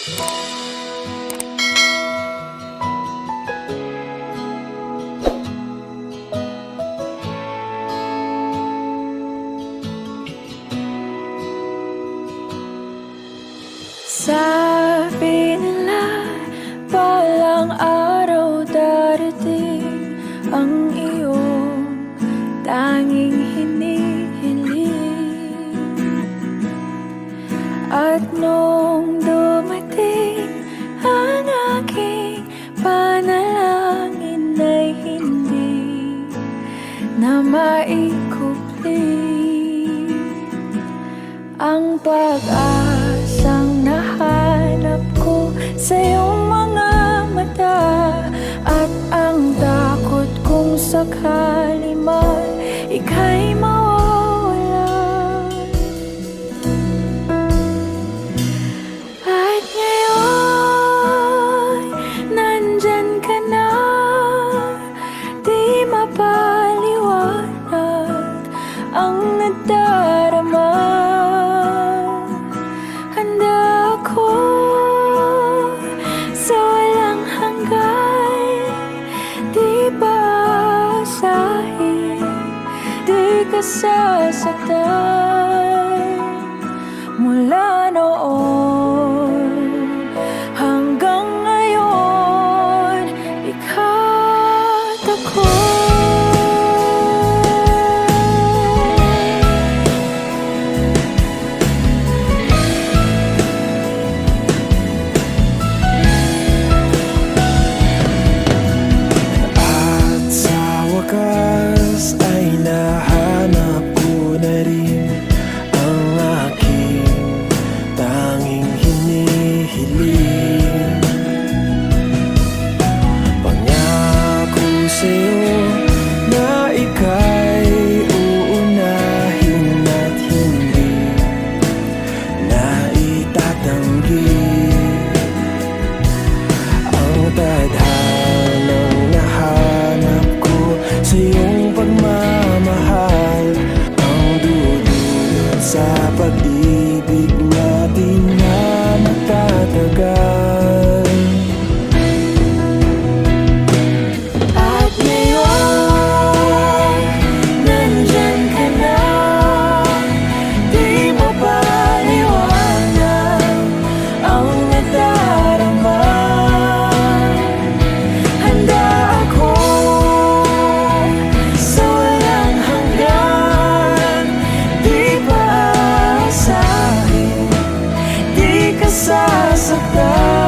Sabi nila, balang araw darating ang iyong tanging hinihiling. At nung dumating ang aking panalangin ay hindi na maikupli ang pag-asang nahanap ko sa iyong mga mata, at ang takot kung sakali man ika'y mawawala. At ngayon, nandyan ka na, di mapaliwanag ang nadarama. Handa ako sa walang hanggan, di ba asahin, di ka sasaktan. Mula noon hanggang ngayon, ikat ako. Ay nahanap ko na rin ang aking tanging hinihiling. Pangako sa'yo na ika'y uunahin at hindi na itatanggi. Ang tadhanang nahanap ko sa iyong pagmamahal, ang dudulot sa pag-ibig natin na matatagal. At ngayon, nandyan ka na, di mapaliwanag ang nadarama. Handa ako sa walang hanggan, di ba asahin, di ka sasaktan.